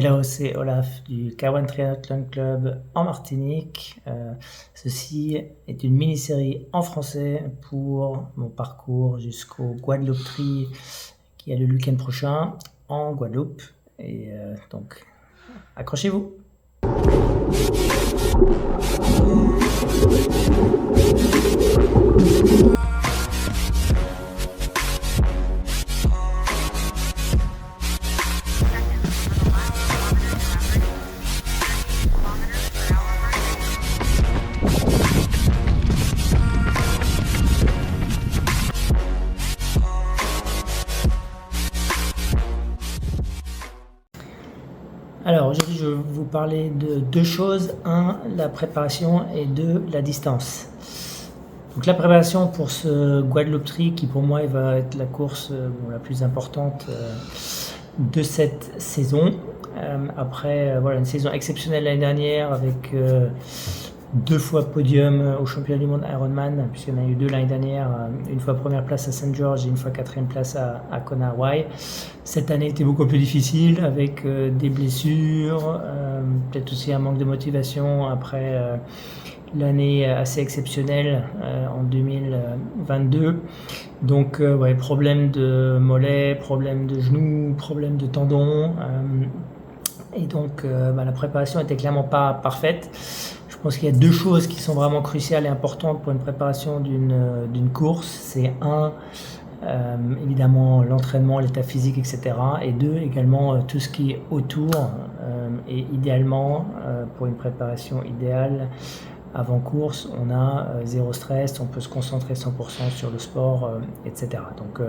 Hello, c'est Olaf du K1 Triathlon Club en Martinique. Ceci est une mini-série en français pour mon parcours jusqu'au Guadeloupe Tri qui a lieu le week-end prochain en Guadeloupe. Et donc, accrochez-vous! Alors aujourd'hui je vais vous parler de deux choses, la préparation et la distance. Donc la préparation pour ce Guadeloupe Tri qui pour moi va être la course la plus importante de cette saison. Après une saison exceptionnelle l'année dernière avec 2 fois podium au championnat du monde Ironman, puisqu'il y en a eu 2 l'année dernière, une fois première place à Saint George et une fois 4e place à Kona, Hawaii. Cette année était beaucoup plus difficile avec des blessures, peut-être aussi un manque de motivation après l'année assez exceptionnelle en 2022. Donc problème de mollet, problème de genou, problème de tendon. Et donc la préparation était clairement pas parfaite. Je pense qu'il y a 2 choses qui sont vraiment cruciales et importantes pour une préparation d'une course. C'est évidemment l'entraînement, l'état physique, etc. Et 2, également tout ce qui est autour. Et idéalement, pour une préparation idéale avant course, on a 0 stress, on peut se concentrer 100% sur le sport, etc. Donc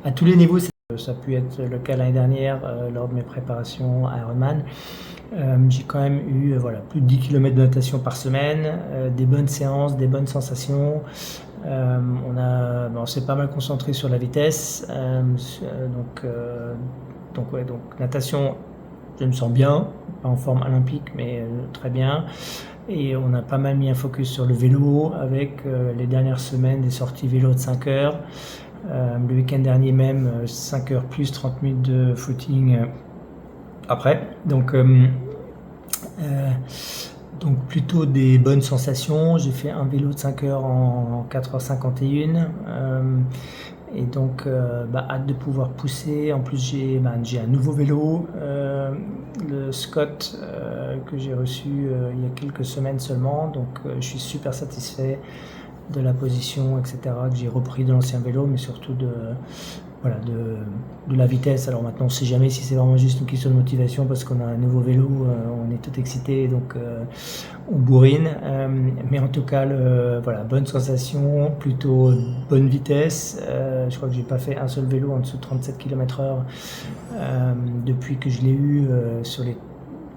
à tous les niveaux, ça a pu être le cas l'année dernière lors de mes préparations Ironman. J'ai quand même eu plus de 10 km de natation par semaine, des bonnes séances, des bonnes sensations. On s'est pas mal concentré sur la vitesse. Donc natation, je me sens bien, pas en forme olympique, mais très bien. Et on a pas mal mis un focus sur le vélo avec les dernières semaines des sorties vélo de 5 heures. Le week-end dernier même, 5 heures plus 30 minutes de footing après. Donc plutôt des bonnes sensations. J'ai fait un vélo de 5 heures en 4h51. Et donc hâte de pouvoir pousser. En plus j'ai un nouveau vélo, le Scott que j'ai reçu il y a quelques semaines seulement. Donc je suis super satisfait de la position, etc., que j'ai repris de l'ancien vélo, mais surtout de la vitesse. Alors maintenant on ne sait jamais si c'est vraiment juste une question de motivation parce qu'on a un nouveau vélo, on est tout excité, donc on bourrine, mais en tout cas bonne sensation, plutôt bonne vitesse. Je crois que j'ai pas fait un seul vélo en dessous de 37 km/h depuis que je l'ai eu sur les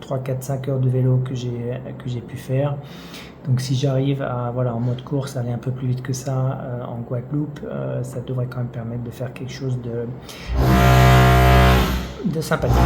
3, 4, 5 heures de vélo que j'ai pu faire. Donc si j'arrive à en mode course aller un peu plus vite que ça en Guadeloupe, ça devrait quand même permettre de faire quelque chose de sympathique.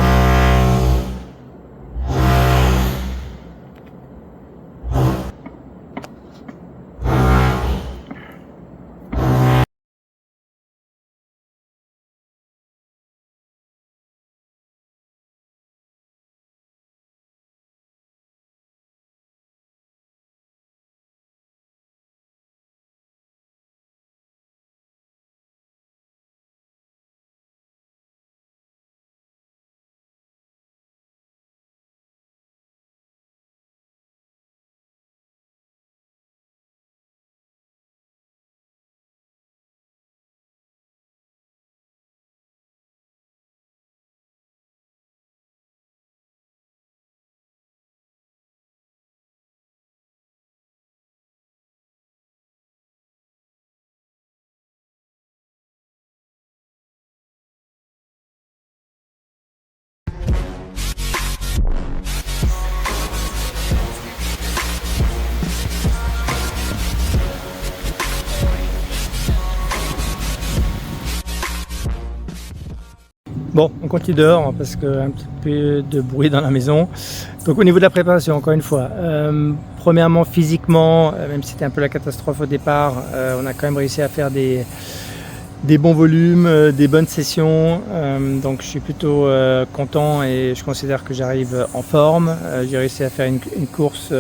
Bon, on continue dehors parce qu'il y a un petit peu de bruit dans la maison. Donc au niveau de la préparation, encore une fois, premièrement physiquement, même si c'était un peu la catastrophe au départ, on a quand même réussi à faire des des bons volumes, des bonnes sessions. Donc je suis plutôt content et je considère que j'arrive en forme. J'ai réussi à faire une course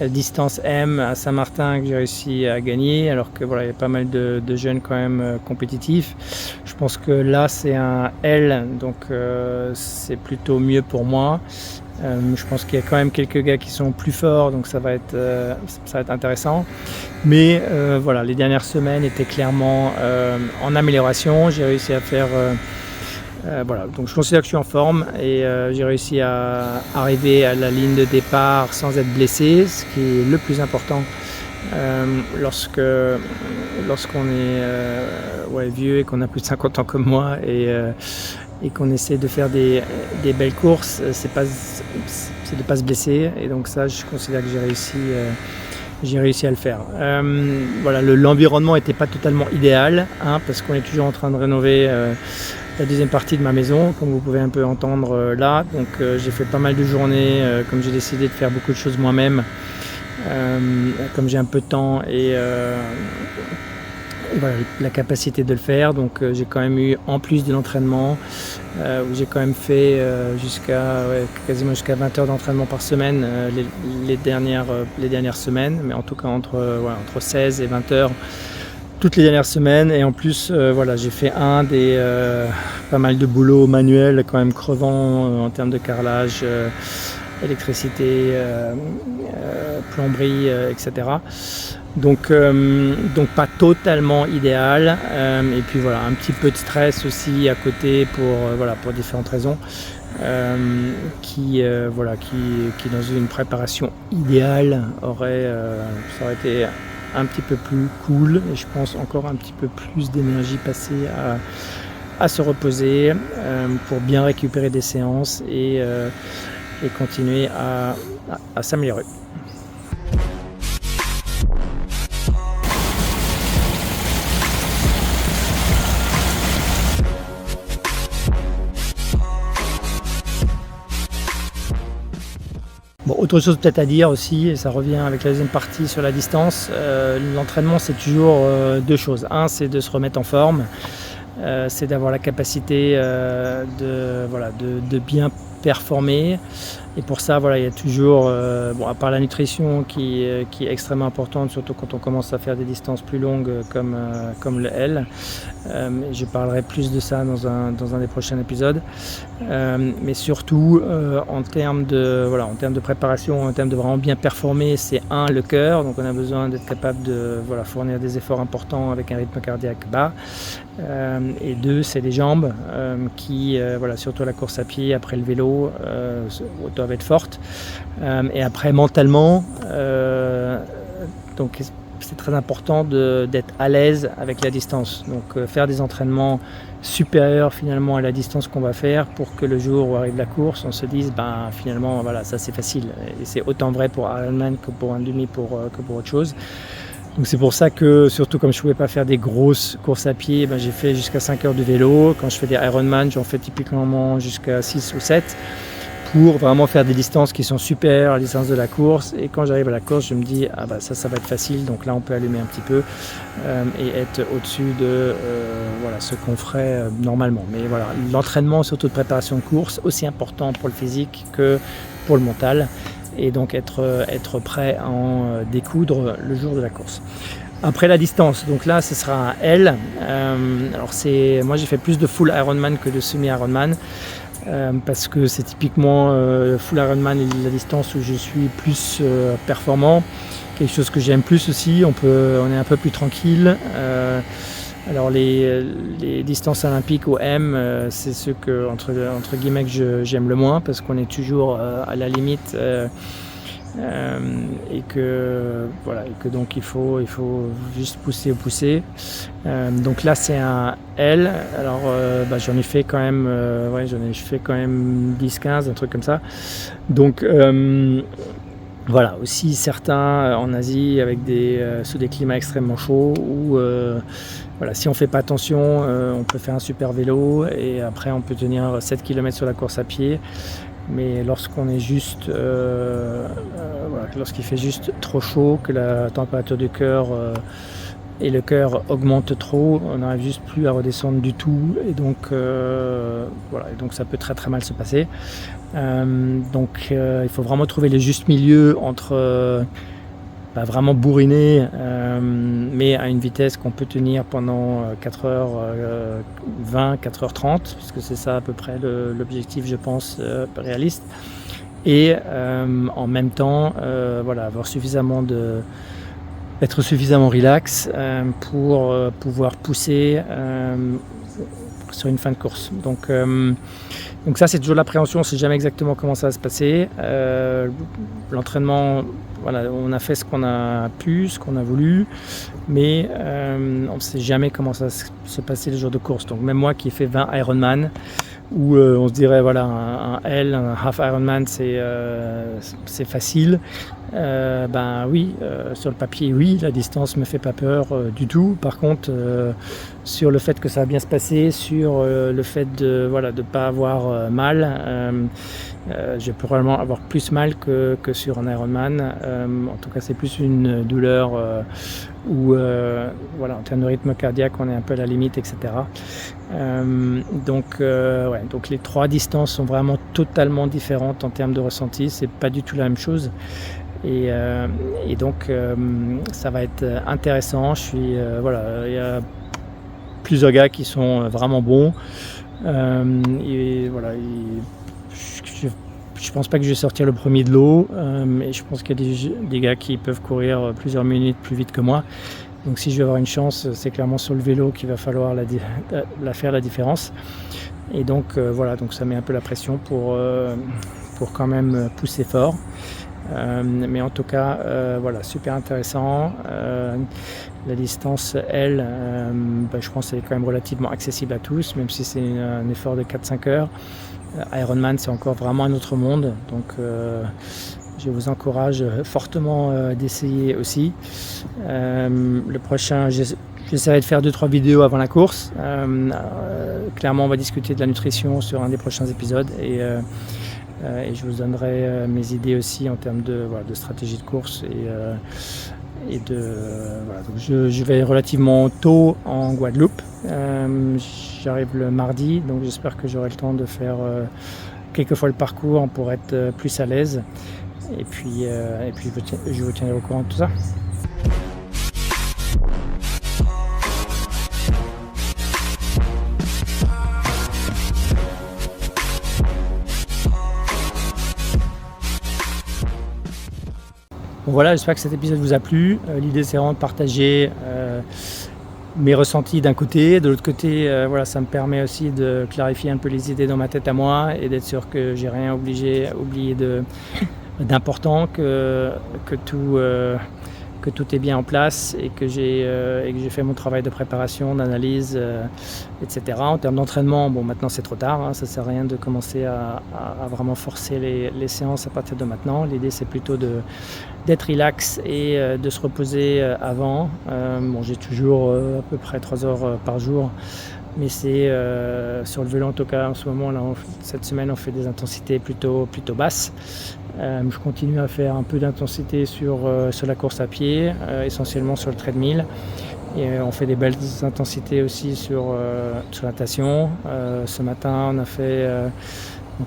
distance M à Saint-Martin que j'ai réussi à gagner, alors que voilà, il y a pas mal de jeunes quand même compétitifs. Je pense que là c'est un L, donc c'est plutôt mieux pour moi. Je pense qu'il y a quand même quelques gars qui sont plus forts, donc ça va être intéressant. Mais voilà, les dernières semaines étaient clairement en amélioration. J'ai réussi à faire voilà, donc je considère que je suis en forme et j'ai réussi à arriver à la ligne de départ sans être blessé, ce qui est le plus important lorsqu'on est vieux et qu'on a plus de 50 ans comme moi et qu'on essaie de faire des belles courses, c'est de ne pas se blesser, et donc ça je considère que j'ai réussi à le faire. Voilà, l'environnement n'était pas totalement idéal, parce qu'on est toujours en train de rénover la deuxième partie de ma maison, comme vous pouvez un peu entendre là. Donc j'ai fait pas mal de journées, comme j'ai décidé de faire beaucoup de choses moi-même, comme j'ai un peu de temps et voilà, la capacité de le faire. Donc j'ai quand même eu, en plus de l'entraînement, où j'ai quand même fait quasiment jusqu'à 20 heures d'entraînement par semaine les dernières semaines, mais en tout cas entre 16 et 20 heures toutes les dernières semaines. Et en plus voilà, j'ai fait pas mal de boulot manuel quand même crevant en termes de carrelage, électricité, plomberie, etc. Donc pas totalement idéal, et puis voilà, un petit peu de stress aussi à côté pour différentes raisons, qui dans une préparation idéale ça aurait été un petit peu plus cool, et je pense encore un petit peu plus d'énergie passée à se reposer pour bien récupérer des séances et continuer à s'améliorer. Bon, autre chose peut-être à dire aussi, et ça revient avec la deuxième partie sur la distance, l'entraînement c'est toujours deux choses. Un, c'est de se remettre en forme, c'est d'avoir la capacité de bien performer. Et pour ça, voilà, il y a toujours, à part la nutrition qui est extrêmement importante, surtout quand on commence à faire des distances plus longues comme le L. Je parlerai plus de ça dans un des prochains épisodes. Mais surtout, en termes de préparation, en termes de vraiment bien performer, c'est le cœur. Donc on a besoin d'être capable de fournir des efforts importants avec un rythme cardiaque bas. Et deux, c'est les jambes qui, surtout la course à pied, après le vélo, doivent être fortes. Et après, mentalement, donc c'est très important d'être à l'aise avec la distance. Donc faire des entraînements supérieurs finalement à la distance qu'on va faire pour que le jour où arrive la course, on se dise finalement voilà, ça c'est facile. Et c'est autant vrai pour Ironman que pour un demi, que pour autre chose. Donc c'est pour ça que, surtout comme je ne pouvais pas faire des grosses courses à pied, j'ai fait jusqu'à 5 heures de vélo. Quand je fais des Ironman, j'en fais typiquement jusqu'à 6 ou 7 pour vraiment faire des distances qui sont supérieures à la distance de la course. Et quand j'arrive à la course, je me dis ça va être facile, donc là on peut allumer un petit peu et être au-dessus de ce qu'on ferait normalement. Mais voilà, l'entraînement, surtout de préparation de course, aussi important pour le physique que pour le mental. Et donc être prêt à en découdre le jour de la course. Après la distance, donc là ce sera un L. Moi j'ai fait plus de full Ironman que de semi-Ironman, parce que c'est typiquement full Ironman et la distance où je suis plus performant, quelque chose que j'aime plus aussi. On est un peu plus tranquille. Alors les distances olympiques au M, c'est ceux que entre guillemets que j'aime le moins, parce qu'on est toujours à la limite et que donc il faut juste pousser. Donc là c'est un L. Alors j'en ai fait quand même 10-15, un truc comme ça. Donc voilà, aussi certains en Asie avec sous des climats extrêmement chauds où si on ne fait pas attention, on peut faire un super vélo et après on peut tenir 7 km sur la course à pied. Mais lorsqu'on est juste, lorsqu'il fait juste trop chaud, que la température du cœur et le cœur augmente trop, on n'arrive juste plus à redescendre du tout, et donc voilà, et donc ça peut très très mal se passer. Donc il faut vraiment trouver le juste milieu entre vraiment bourriner, mais à une vitesse qu'on peut tenir pendant 4h20, 4h30, puisque c'est ça à peu près l'objectif, je pense, réaliste. Et en même temps, voilà, être suffisamment relax pour pouvoir pousser sur une fin de course. Donc ça, c'est toujours l'appréhension, on ne sait jamais exactement comment ça va se passer. L'entraînement, voilà, on a fait ce qu'on a pu, ce qu'on a voulu, mais on ne sait jamais comment ça va se passer le jour de course. Donc même moi qui ai fait 20 Ironman, où on se dirait voilà, un L, un half Ironman, c'est facile. Oui, sur le papier, oui, la distance me fait pas peur du tout. Par contre, sur le fait que ça va bien se passer, sur le fait de pas avoir mal, je vais probablement avoir plus mal que sur un Ironman. En tout cas, c'est plus une douleur où en termes de rythme cardiaque, on est un peu à la limite, etc. Donc les 3 distances sont vraiment totalement différentes en termes de ressenti. C'est pas du tout la même chose. Et donc ça va être intéressant. Il y a plusieurs gars qui sont vraiment bons. Je pense pas que je vais sortir le premier de l'eau, mais je pense qu'il y a des gars qui peuvent courir plusieurs minutes plus vite que moi. Donc si je veux avoir une chance, c'est clairement sur le vélo qu'il va falloir faire la différence. Et donc donc ça met un peu la pression pour quand même pousser fort. Mais en tout cas, super intéressant. La distance, elle, je pense qu'elle est quand même relativement accessible à tous, même si c'est un effort de 4-5 heures. Ironman, c'est encore vraiment un autre monde, donc je vous encourage fortement d'essayer aussi. Le prochain, j'essaierai de faire 2-3 vidéos avant la course. Clairement, on va discuter de la nutrition sur un des prochains épisodes, et je vous donnerai mes idées aussi en termes de stratégie de course. Donc je vais relativement tôt en Guadeloupe. J'arrive le mardi, donc j'espère que j'aurai le temps de faire quelques fois le parcours pour être plus à l'aise. Et puis je vous tiendrai au courant de tout ça. Bon, voilà, j'espère que cet épisode vous a plu. L'idée, c'est vraiment de partager mes ressentis d'un côté. De l'autre côté, ça me permet aussi de clarifier un peu les idées dans ma tête à moi et d'être sûr que j'ai rien oublié d'important, que tout est bien en place et que j'ai fait mon travail de préparation, d'analyse, etc. En termes d'entraînement, maintenant c'est trop tard, ça ne sert à rien de commencer à vraiment forcer les séances à partir de maintenant. L'idée, c'est plutôt d'être relax et de se reposer avant. J'ai toujours à peu près 3 heures par jour, mais c'est sur le vélo en tout cas en ce moment, là, cette semaine on fait des intensités plutôt basses. Je continue à faire un peu d'intensité sur la course à pied, essentiellement sur le treadmill. Et on fait des belles intensités aussi sur la natation. Ce matin, on a fait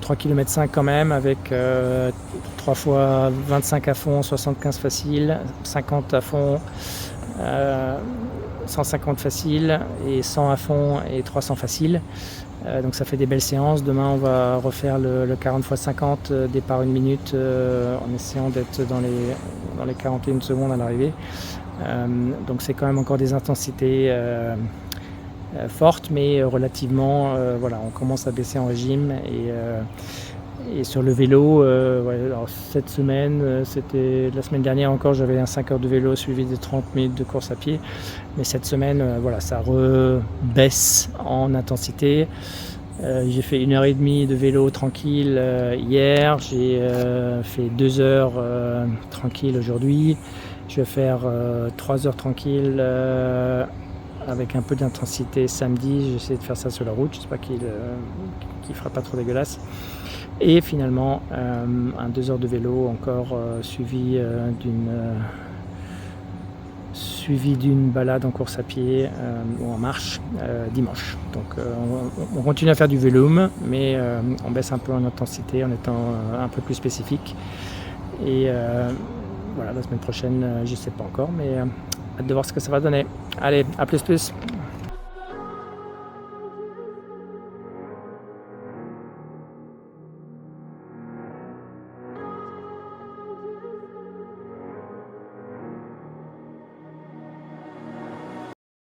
3 km 5 quand même, avec 3 fois 25 à fond, 75 facile, 50 à fond, 150 facile et 100 à fond et 300 facile. Donc ça fait des belles séances. Demain, on va refaire le 40 x 50 départ 1 minute en essayant d'être dans les 41 secondes à l'arrivée. Donc c'est quand même encore des intensités fortes, mais relativement, on commence à baisser en régime. Et sur le vélo, alors cette semaine, la semaine dernière encore, j'avais un 5 heures de vélo suivi de 30 minutes de course à pied. Mais cette semaine, ça rebaisse en intensité. J'ai fait 1h30 de vélo tranquille hier. J'ai fait 2 heures tranquille aujourd'hui. Je vais faire 3 heures tranquille avec un peu d'intensité samedi. J'essaie de faire ça sur la route. J'espère qu'il fera pas trop dégueulasse. Et finalement, un 2 heures de vélo encore suivi suivi d'une balade en course à pied ou en marche dimanche. Donc on continue à faire du volume, mais on baisse un peu en intensité en étant un peu plus spécifique. Et voilà, la semaine prochaine, je ne sais pas encore, mais hâte de voir ce que ça va donner. Allez, à plus.